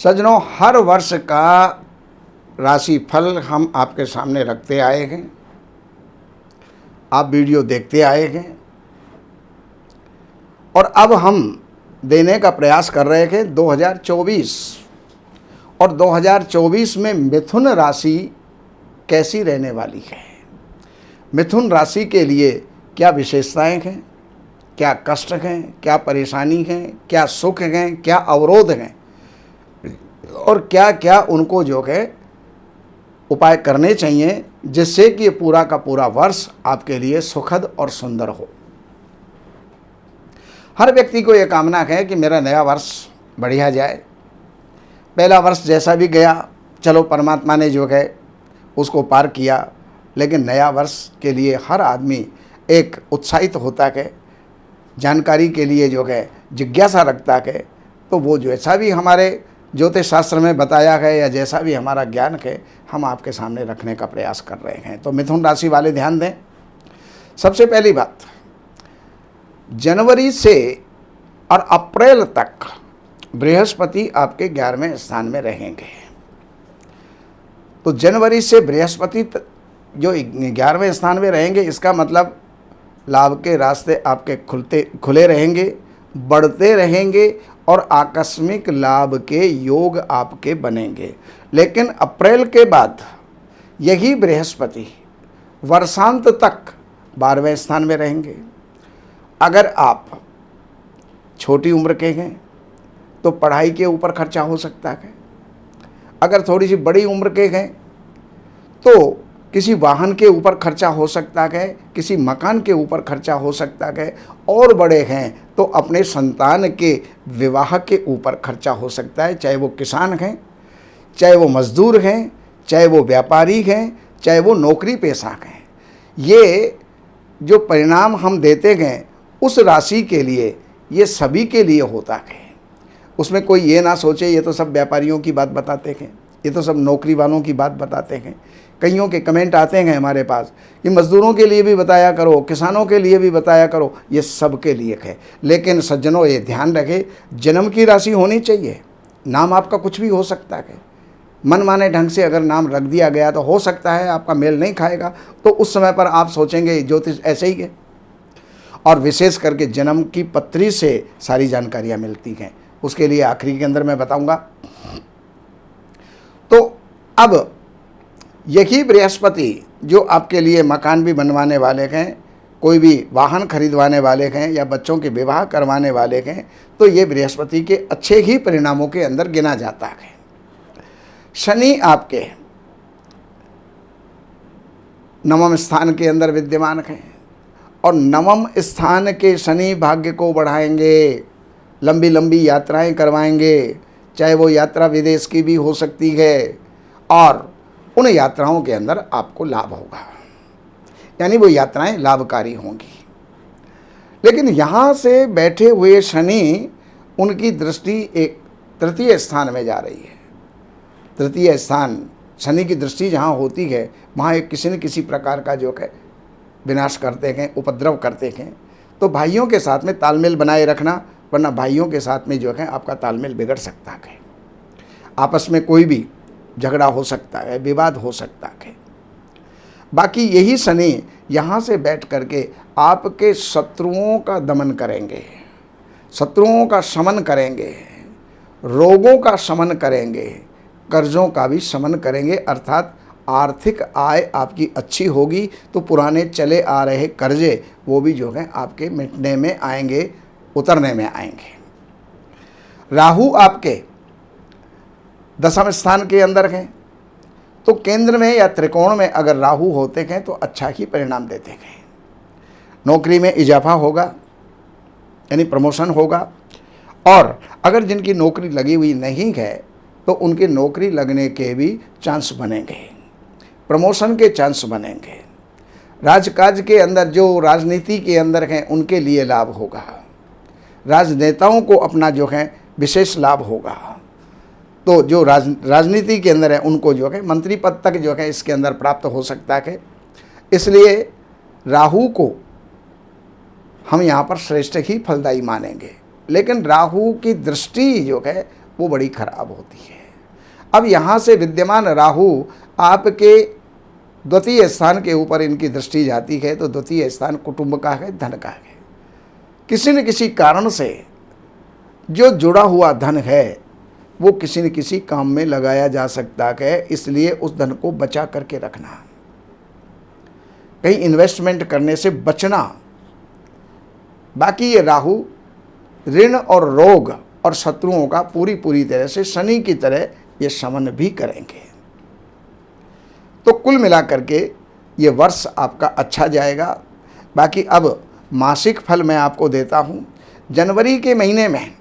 सज्जनों, हर वर्ष का राशिफल हम आपके सामने रखते आए हैं, आप वीडियो देखते आए हैं और अब हम देने का प्रयास कर रहे थे 2024। और 2024 में मिथुन राशि कैसी रहने वाली है, मिथुन राशि के लिए क्या विशेषताएं हैं, क्या कष्ट हैं, क्या परेशानी हैं, क्या सुख हैं, क्या अवरोध हैं और क्या क्या उनको जो है उपाय करने चाहिए जिससे कि ये पूरा का पूरा वर्ष आपके लिए सुखद और सुंदर हो। हर व्यक्ति को ये कामना है कि मेरा नया वर्ष बढ़िया जाए। पहला वर्ष जैसा भी गया, चलो परमात्मा ने जो है उसको पार किया, लेकिन नया वर्ष के लिए हर आदमी एक उत्साहित होता है, जानकारी के लिए जो है जिज्ञासा रखता है। तो वो जैसा भी हमारे ज्योतिष शास्त्र में बताया है या जैसा भी हमारा ज्ञान है, हम आपके सामने रखने का प्रयास कर रहे हैं। तो मिथुन राशि वाले ध्यान दें। सबसे पहली बात, जनवरी से और अप्रैल तक बृहस्पति आपके 11वें स्थान में रहेंगे। तो जनवरी से बृहस्पति जो 11वें स्थान में रहेंगे, इसका मतलब लाभ के रास्ते आपके खुले रहेंगे, बढ़ते रहेंगे और आकस्मिक लाभ के योग आपके बनेंगे। लेकिन अप्रैल के बाद यही बृहस्पति वर्षांत तक 12वें स्थान में रहेंगे। अगर आप छोटी उम्र के हैं तो पढ़ाई के ऊपर खर्चा हो सकता है। अगर थोड़ी सी बड़ी उम्र के हैं तो किसी वाहन के ऊपर खर्चा हो सकता है, किसी मकान के ऊपर खर्चा हो सकता है, और बड़े हैं तो अपने संतान के विवाह के ऊपर खर्चा हो सकता है। चाहे वो किसान हैं, चाहे वो मजदूर हैं, चाहे वो व्यापारी हैं, चाहे वो नौकरी पेशा हैं। ये जो परिणाम हम देते हैं उस राशि के लिए, ये सभी के लिए होता है। उसमें कोई ये ना सोचे ये तो सब व्यापारियों की बात बताते हैं, ये तो सब नौकरी वालों की बात बताते हैं। कईयों के कमेंट आते हैं हमारे पास कि मज़दूरों के लिए भी बताया करो, किसानों के लिए भी बताया करो। ये सब के लिए है। लेकिन सज्जनों, ये ध्यान रखें, जन्म की राशि होनी चाहिए। नाम आपका कुछ भी हो सकता है, मनमाने ढंग से अगर नाम रख दिया गया तो हो सकता है आपका मेल नहीं खाएगा, तो उस समय पर आप सोचेंगे ज्योतिष ऐसे ही है। और विशेष करके जन्म की पत्री से सारी जानकारियाँ मिलती हैं, उसके लिए आखिरी के अंदर मैं बताऊँगा। तो अब यही बृहस्पति जो आपके लिए मकान भी बनवाने वाले हैं, कोई भी वाहन खरीदवाने वाले हैं या बच्चों के विवाह करवाने वाले हैं, तो ये बृहस्पति के अच्छे ही परिणामों के अंदर गिना जाता है। शनि आपके 9वें स्थान के अंदर विद्यमान है और 9वें स्थान के शनि भाग्य को बढ़ाएंगे, लंबी लंबी यात्राएं करवाएंगे। चाहे वो यात्रा विदेश की भी हो सकती है और उन यात्राओं के अंदर आपको लाभ होगा, यानी वो यात्राएं लाभकारी होंगी। लेकिन यहाँ से बैठे हुए शनि, उनकी दृष्टि एक तृतीय स्थान में जा रही है। तृतीय स्थान, शनि की दृष्टि जहाँ होती है वहाँ एक किसी न किसी प्रकार का जो है विनाश करते हैं, उपद्रव करते हैं। तो भाइयों के साथ में तालमेल बनाए रखना, वरना भाइयों के साथ में जो है आपका तालमेल बिगड़ सकता है। आपस में कोई भी झगड़ा हो सकता है, विवाद हो सकता है। बाकी यही शनि यहाँ से बैठ करके आपके शत्रुओं का दमन करेंगे, शत्रुओं का शमन करेंगे, रोगों का शमन करेंगे, कर्जों का भी शमन करेंगे। अर्थात आर्थिक आय आपकी अच्छी होगी तो पुराने चले आ रहे कर्जे वो भी जो है आपके मिटने में आएंगे, उतरने में आएंगे। राहु आपके 10वें स्थान के अंदर हैं, तो केंद्र में या त्रिकोण में अगर राहु होते हैं तो अच्छा ही परिणाम देते हैं। नौकरी में इजाफा होगा, यानी प्रमोशन होगा। और अगर जिनकी नौकरी लगी हुई नहीं है तो उनकी नौकरी लगने के भी चांस बनेंगे, प्रमोशन के चांस बनेंगे। राजकाज के अंदर जो राजनीति के अंदर हैं उनके लिए लाभ होगा, राजनेताओं को अपना जो है विशेष लाभ होगा। तो जो राजनीति के अंदर है उनको जो है मंत्री पद तक जो है इसके अंदर प्राप्त हो सकता है। इसलिए राहु को हम यहाँ पर श्रेष्ठ ही फलदायी मानेंगे। लेकिन राहु की दृष्टि जो है वो बड़ी खराब होती है। अब यहाँ से विद्यमान राहु आपके द्वितीय स्थान के ऊपर इनकी दृष्टि जाती है, तो द्वितीय स्थान कुटुंब का है, धन का है। किसी न किसी कारण से जो जुड़ा हुआ धन है वो किसी न किसी काम में लगाया जा सकता है, इसलिए उस धन को बचा करके रखना, कहीं इन्वेस्टमेंट करने से बचना। बाकी ये राहु ऋण और रोग और शत्रुओं का पूरी तरह से शनि की तरह ये शमन भी करेंगे। तो कुल मिलाकर के ये वर्ष आपका अच्छा जाएगा। बाकी अब मासिक फल मैं आपको देता हूँ। जनवरी के महीने में,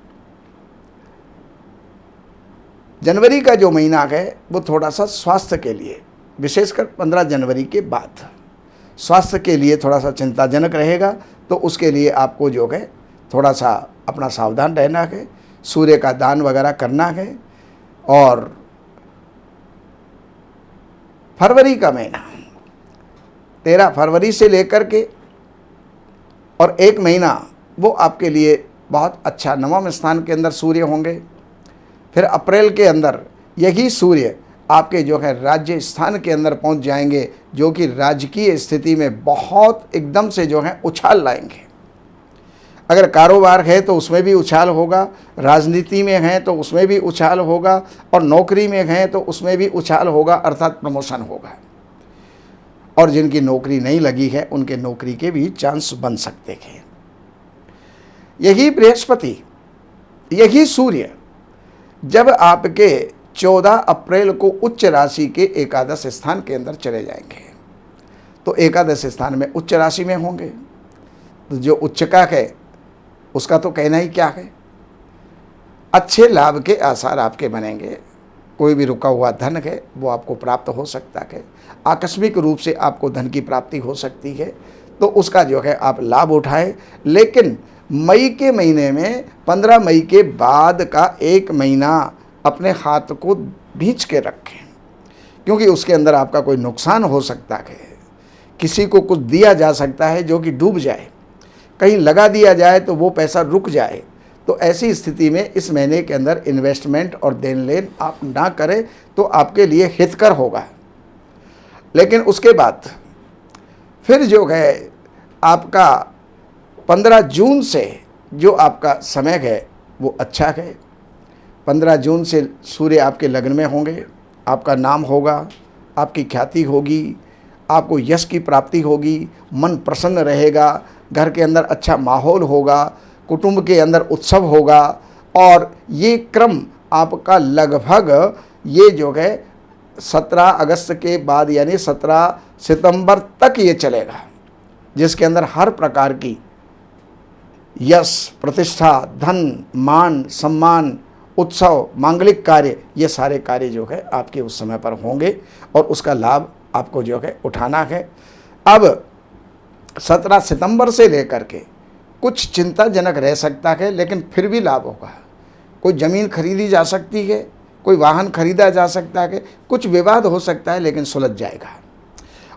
जनवरी का जो महीना है वो थोड़ा सा स्वास्थ्य के लिए, विशेषकर 15 जनवरी के बाद स्वास्थ्य के लिए थोड़ा सा चिंताजनक रहेगा। तो उसके लिए आपको जो है थोड़ा सा अपना सावधान रहना है, सूर्य का दान वगैरह करना है। और फरवरी का महीना 13 फरवरी से लेकर के और 1 महीना वो आपके लिए बहुत अच्छा, नवम स्थान के अंदर सूर्य होंगे। फिर अप्रैल के अंदर यही सूर्य आपके जो है राज्य स्थान के अंदर पहुंच जाएंगे, जो कि राजकीय स्थिति में बहुत एकदम से जो है उछाल लाएंगे। अगर कारोबार है तो उसमें भी उछाल होगा, राजनीति में है तो उसमें भी उछाल होगा, और नौकरी में है तो उसमें भी उछाल होगा, अर्थात प्रमोशन होगा। और जिनकी नौकरी नहीं लगी है उनके नौकरी के भी चांस बन सकते हैं। यही बृहस्पति, यही सूर्य जब आपके 14 अप्रैल को उच्च राशि के एकादश स्थान के अंदर चले जाएंगे, तो एकादश स्थान में उच्च राशि में होंगे, तो जो उच्च का है उसका तो कहना ही क्या है। अच्छे लाभ के आसार आपके बनेंगे। कोई भी रुका हुआ धन है वो आपको प्राप्त हो सकता है। आकस्मिक रूप से आपको धन की प्राप्ति हो सकती है, तो उसका जो है आप लाभ उठाएं। लेकिन मई के महीने में 15 मई के बाद का 1 महीना अपने हाथ को भींच के रखें, क्योंकि उसके अंदर आपका कोई नुकसान हो सकता है। किसी को कुछ दिया जा सकता है जो कि डूब जाए, कहीं लगा दिया जाए तो वो पैसा रुक जाए। तो ऐसी स्थिति में इस महीने के अंदर इन्वेस्टमेंट और देन लेन आप ना करें तो आपके लिए हितकर होगा। लेकिन उसके बाद फिर जो है आपका 15 जून से जो आपका समय है वो अच्छा है। 15 जून से सूर्य आपके लग्न में होंगे, आपका नाम होगा, आपकी ख्याति होगी, आपको यश की प्राप्ति होगी, मन प्रसन्न रहेगा, घर के अंदर अच्छा माहौल होगा, कुटुंब के अंदर उत्सव होगा। और ये क्रम आपका लगभग ये जो है 17 अगस्त के बाद यानी 17 सितंबर तक ये चलेगा, जिसके अंदर हर प्रकार की यश, प्रतिष्ठा, धन, मान, सम्मान, उत्सव, मांगलिक कार्य, ये सारे कार्य जो है आपके उस समय पर होंगे और उसका लाभ आपको जो है उठाना है। अब 17 सितंबर से लेकर के कुछ चिंताजनक रह सकता है, लेकिन फिर भी लाभ होगा। कोई ज़मीन खरीदी जा सकती है, कोई वाहन खरीदा जा सकता है, कुछ विवाद हो सकता है लेकिन सुलझ जाएगा।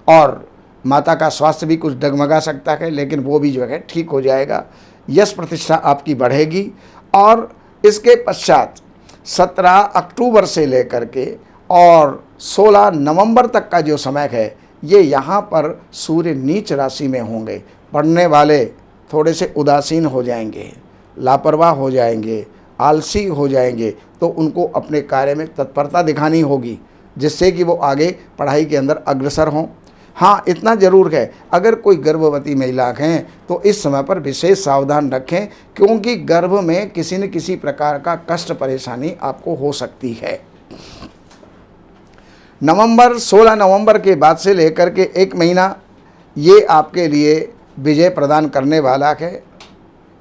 और माता का स्वास्थ्य भी कुछ डगमगा सकता है, लेकिन वो भी जो है ठीक हो जाएगा। यश प्रतिष्ठा आपकी बढ़ेगी। और इसके पश्चात 17 अक्टूबर से लेकर के और 16 नवंबर तक का जो समय है, ये यहाँ पर सूर्य नीच राशि में होंगे। पढ़ने वाले थोड़े से उदासीन हो जाएंगे, लापरवाह हो जाएंगे, आलसी हो जाएंगे, तो उनको अपने कार्य में तत्परता दिखानी होगी, जिससे कि वो आगे पढ़ाई के अंदर अग्रसर हों। हाँ, इतना ज़रूर है, अगर कोई गर्भवती महिला हैं तो इस समय पर विशेष सावधान रखें, क्योंकि गर्भ में किसी न किसी प्रकार का कष्ट परेशानी आपको हो सकती है। 16 नवंबर के बाद से लेकर के 1 महीना ये आपके लिए विजय प्रदान करने वाला है,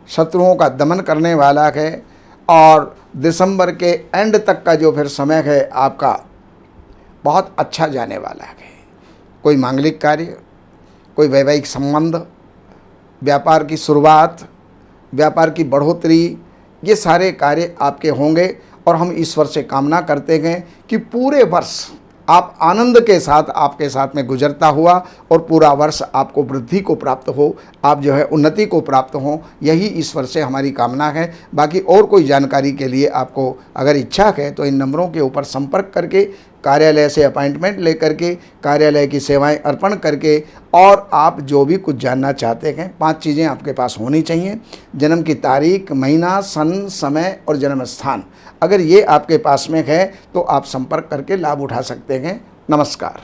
शत्रुओं का दमन करने वाला है। और दिसंबर के एंड तक का जो फिर समय है आपका बहुत अच्छा जाने वाला है। कोई मांगलिक कार्य, कोई वैवाहिक संबंध, व्यापार की शुरुआत, व्यापार की बढ़ोतरी, ये सारे कार्य आपके होंगे। और हम ईश्वर से कामना करते हैं कि पूरे वर्ष आप आनंद के साथ आपके साथ में गुजरता हुआ और पूरा वर्ष आपको वृद्धि को प्राप्त हो, आप जो है उन्नति को प्राप्त हो, यही ईश्वर से हमारी कामना है। बाकी और कोई जानकारी के लिए आपको अगर इच्छा है तो इन नंबरों के ऊपर संपर्क करके, कार्यालय से अपॉइंटमेंट लेकर के, कार्यालय की सेवाएं अर्पण करके, और आप जो भी कुछ जानना चाहते हैं 5 चीज़ें आपके पास होनी चाहिए। जन्म की तारीख, महीना, सन, समय और जन्म स्थान। अगर ये आपके पास में है तो आप संपर्क करके लाभ उठा सकते हैं। नमस्कार।